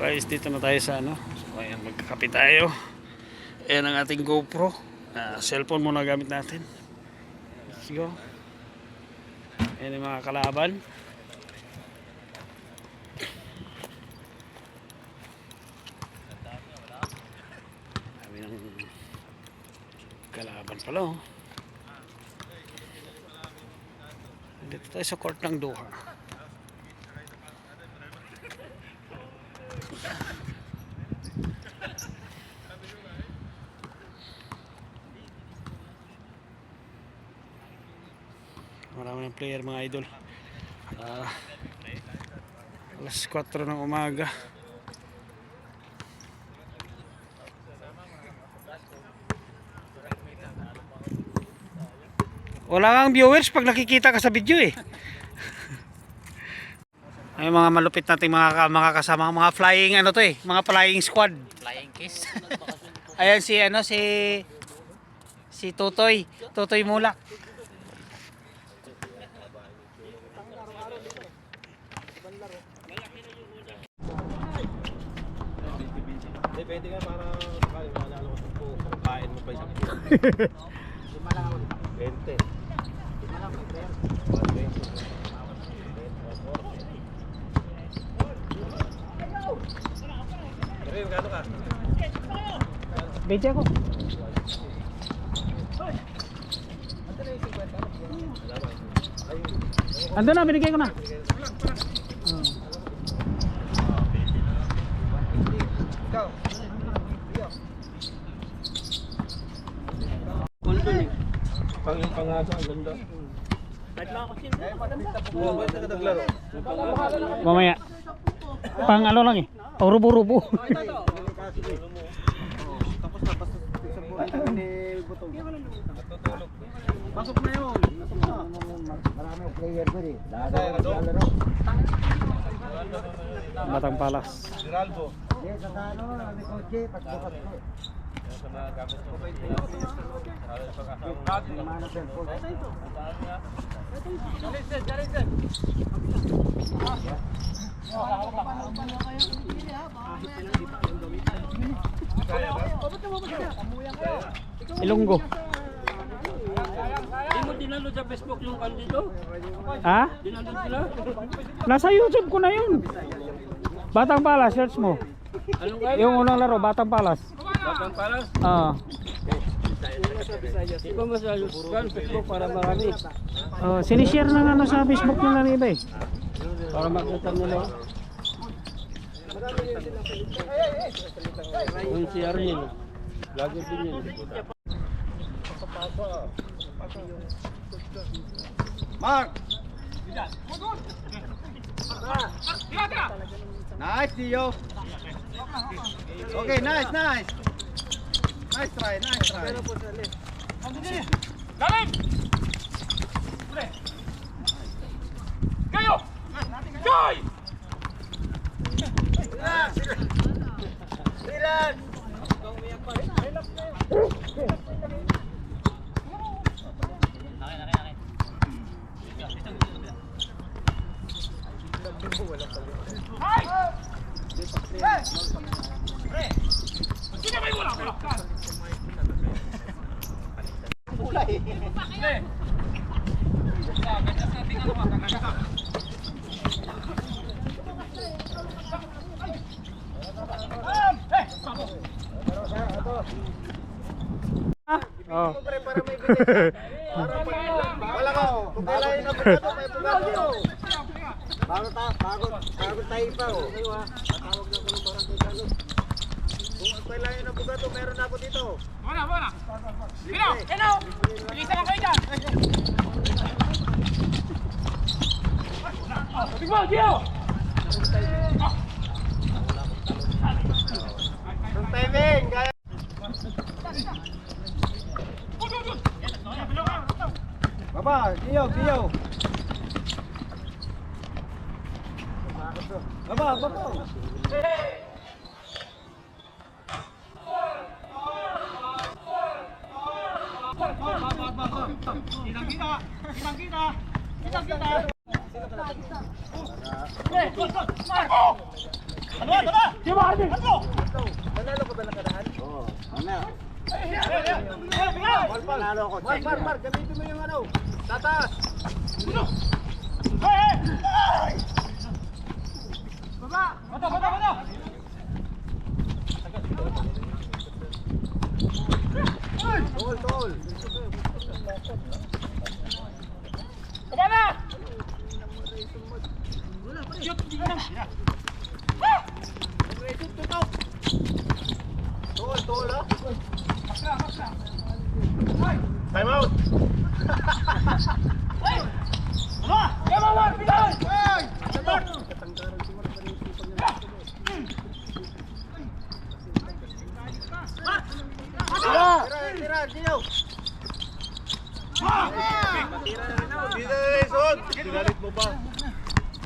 guys, dito na tayo sa ano. So ayan, magkakape tayo. Ayan ang ating GoPro. Cellphone muna gamit natin. Let's go. Ayan yung mga kalaban. Dami ng kalaban pala oh. Dito tayo sa court ng Doha. Marami ng player mga idol. Alas 4 ng umaga. Wala kang viewers pag nakikita ka sa video eh. Ay mga malupit nating mga kasama, mga flying ano to eh, mga flying squad. Flying kiss. Ayan si ano si Totoy Mulak. Pwede nga para manalo ko sa kain mo pa isang kilo. 20. Okay, magkano ka? 20 ako. Ando na, binigay ko na. Pangasa, ang ganda. Naglaro. Mamaya. Pang ano lang eh. Rubo-rubo. Tapos na, basta sa buhay ni Butong. Pasok na yun. Marami ang player ko rin. Batang Palas. Geraldo. Yes, sa ano, may kotse, pagbukas ko. Sa mga gamit ko. Mana cellphone. Ilonggo. Hindi mo dinalo sa Facebook yung kandido? Ha? Dinalo sila? Nasa YouTube ko na yun. Batang Palas, search mo. Anong kaya? Yung unang laro, Batang Palas. Batang Palas? Ah. Di ba masayos ka Facebook para marami? Sinishare na ano sa Facebook nila ng iba eh. Para makita nila. Yung si Armin. Lagi din yun. Mark! Nice, Dio. Okay, nice. Nice try. Galing! Kayo! Joy! Relax! Oh. Para may bilis. Wala ko. Kung kailangan na bugato, may bugato. Bago tayo pa oh. Tatawag na ko ng barangay Kano. Kung kailangan na bugato, meron na ako dito. Wala! Kino! Bilisan lang kayo dyan! Sabi mo, Gio! Yung timing, kaya. Baba, Gio. Baba. Kita! Nanalo ka ba nakaraan? Oo. Ano? Panalo ko. Mar, gamitin mo yung ano. Tataas. Tol. Tol, ha? Time out. Tira, Gino. Dito na Jason. Dinalit mo pa.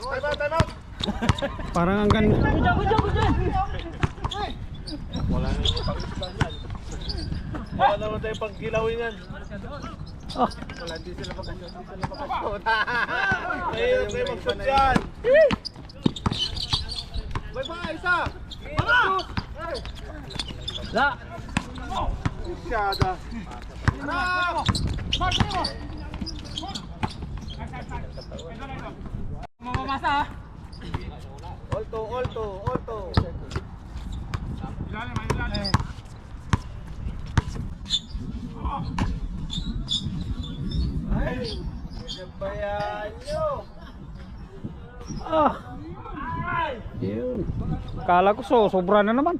Time out. Parang ang ganda. Wala naman tayong pagkilawin yan. Oh. Wala, hindi sila makasot. Mahirap kayo mag-shoot yan. Bye-bye, isa. La. Isyada. Harap! Alto. Ay, nabayaan nyo. Ah. Yun. Kala ko sobra na naman.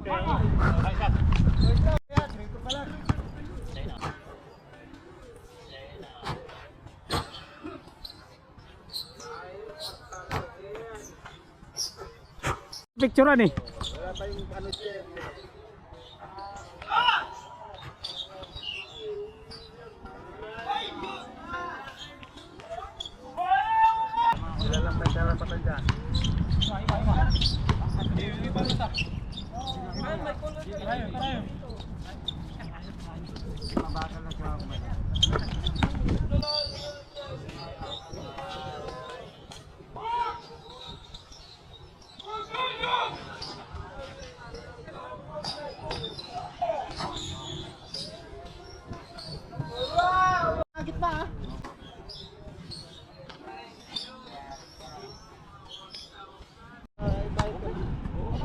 Picturean eh. Wala pa yung ano siya. Wala lang may karapatan dyan.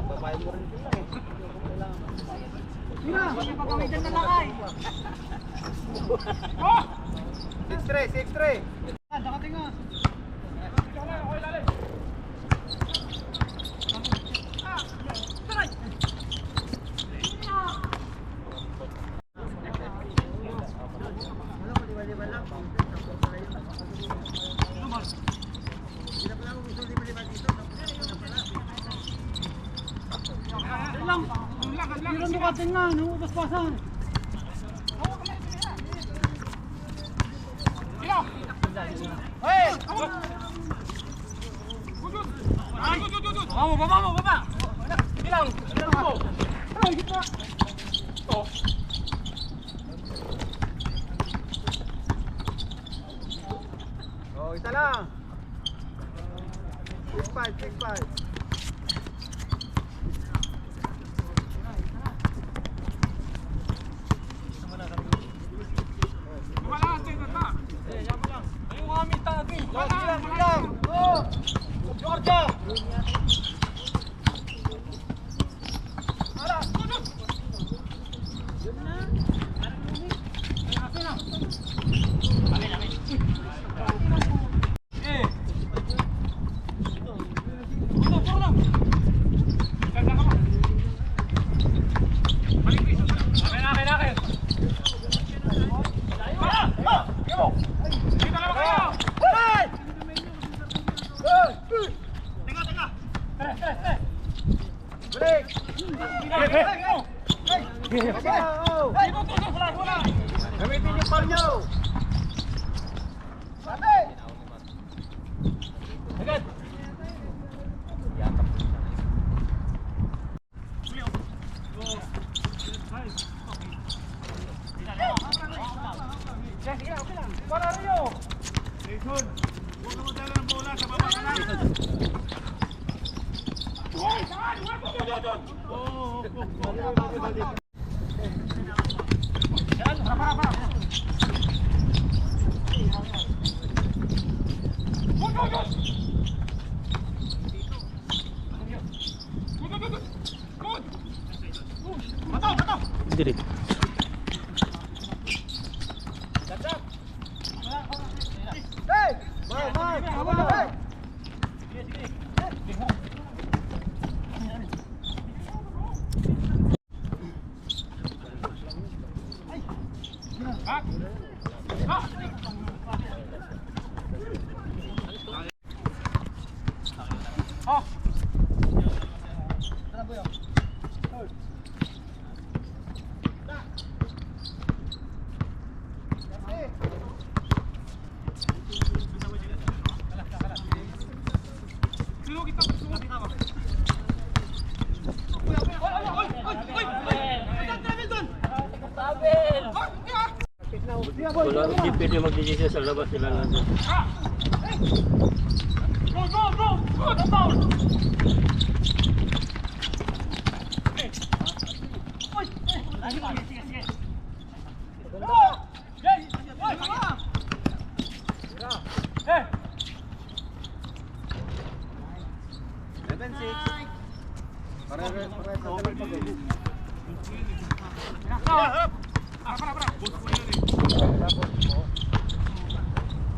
Babayad mo rin sila eh. Mira, pagkakamitan na lakay. 6-3. Nakatinga. Meron mo kating nga, ubas-basan. Baba! Ilang mo? Ay, gitna! Oh, isa lang. 6-5. Georgia! Gamitin yung pal nyo. Jason, huwag mo dala ng bola sa baba ka lang. Direct. Wala, hindi pwede mag-desisyon sa labas sila lang.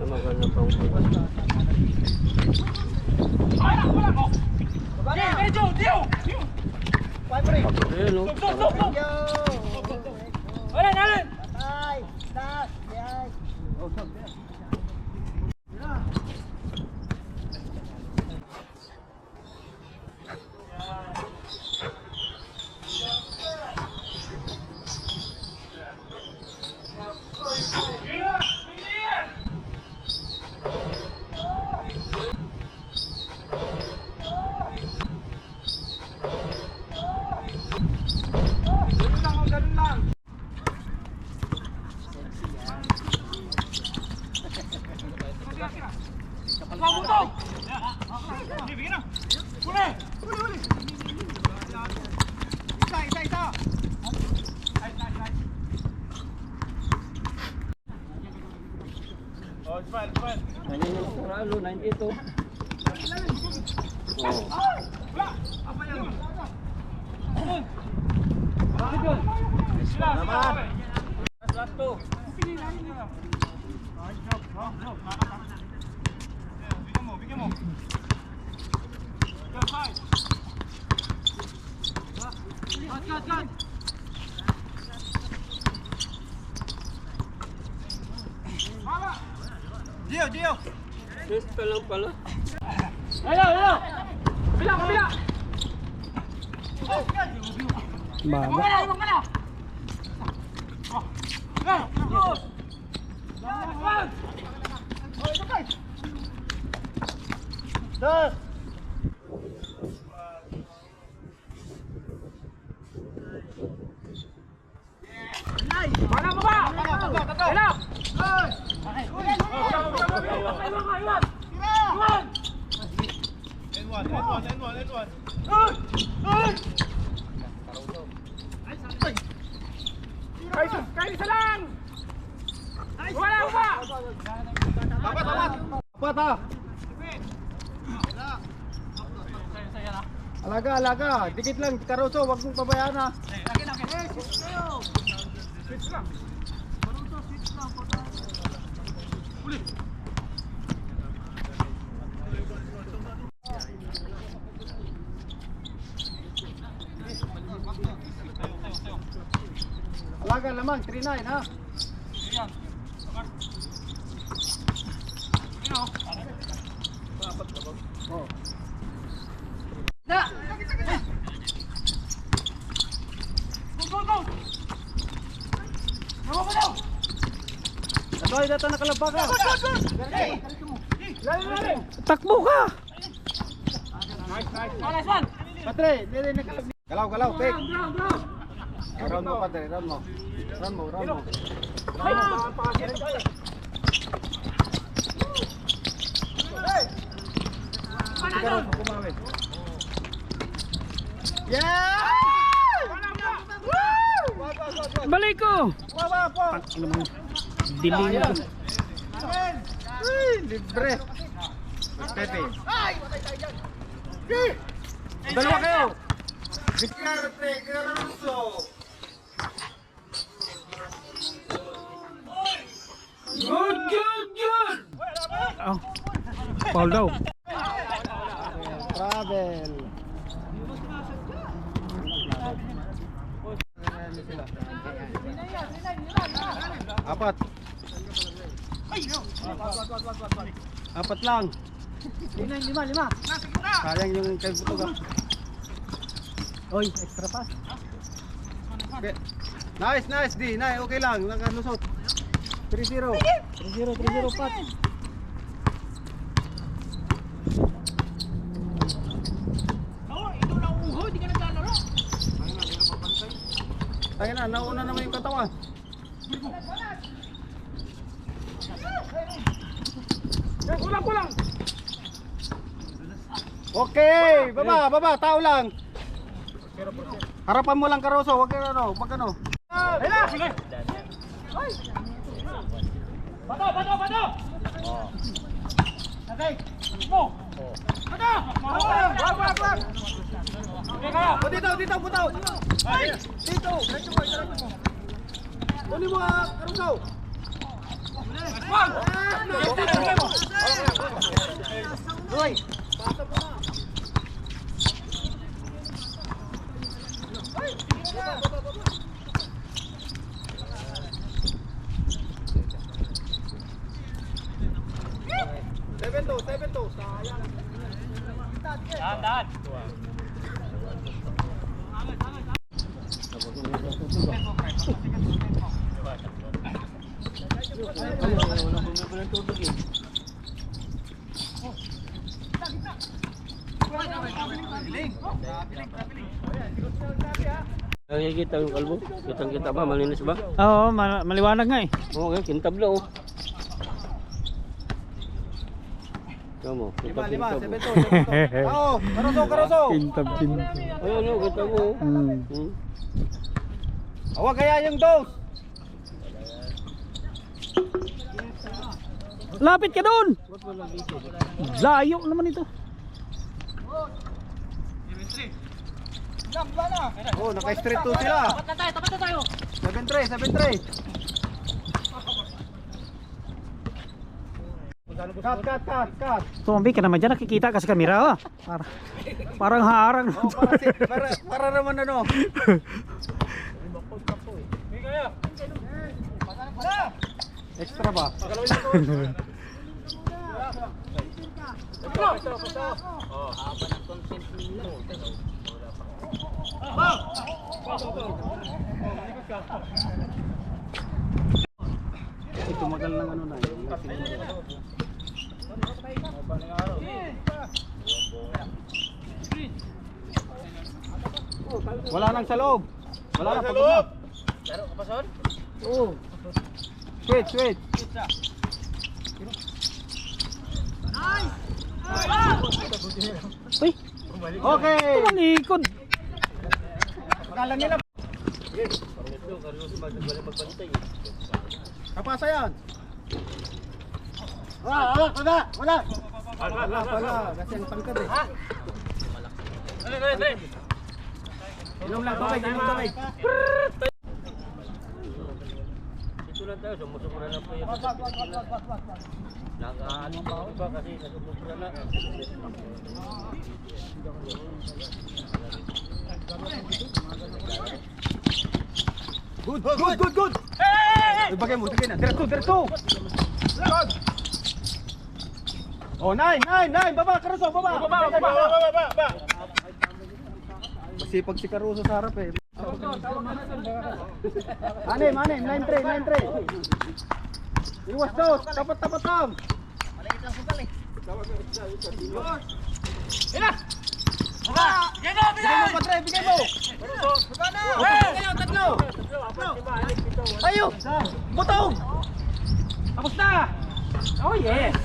Tamagal na pang ayun o. Ganyan yung Coralo, 92. Oh. Gio! Test pa lang pala. Baba. Dos! Alaga. Dikit lang, Caruso, wag mong pabayaan ha. Alaga lamang, 3-9 ha. Oh. Adoy, data nakalabaga. Takbo ka! Patre, dili nakalab. Galaw, pek. Round mo, Patre, round mo. Yeah! Balik ko! Po. Ano mo? Dilim ko. Ay, libre. Pepe. Dalawa kayo. Diskarte, Caruso. Good! Oh. Foul daw. Travel. Apat. Apat lang. Lima. Sayang yung kay Butuga. Oy, extra pass. Okay. Nice, D. Nice, okay lang. Nakalusot. 3-0. 3-0, Pat. Tayo na, nauna naman yung katawan. Kulang. Okay, baba, tao lang. Harapan mo lang Caruso, wag ka ano, wag ano. Bato! Okay. Mo. Bato! Wag. O dito, butaw. Ay, dito. Diretso mo. Kunin mo Caruso. Wag! Roy. Seven to. Sayang. Dahan. Nakikita yung kalbo? Kitang-kita ba? Malinis ba? Oo, maliwanag nga eh. Oo, okay. Kintab na oh. Kamu, Lima, seven to. Oo, Caruso. Pintab. Ayun, oh, kita mo. Awag kaya yung dose. Lapit ka doon! Layo naman ito. Oh, naka-straight to sila. Tapat na tayo. 7-3. Cut. Tumambi ka naman dyan, nakikita ka sa kamera. Parang harang. Oh, para naman ano. Extra ba? Tumagal ng ano na yun. Wala nang sa loob. Wala nang sa loob. Pero kapason? Oo. Sweet. Uy, Okay. tumalikod. Akala nila. Kapasa yan. Wala. Kasi ang tangkad eh. Dali. Inom lang tubig. Ito lang tayo, sumusubra na po yung nakaano pa ako ba kasi nasubra na. Good. Hey! Bagay mo, sige na. Diretso. Oh, nine. Baba, Caruso, baba. Masipag si Caruso sa harap eh. Anim, 9-3. Iwas daw, tapat lang. Maliit lang sugal eh. Bigay mo, Patre, bigay mo. Tatlo. Ayo, butong. Tapos na! Oh yes!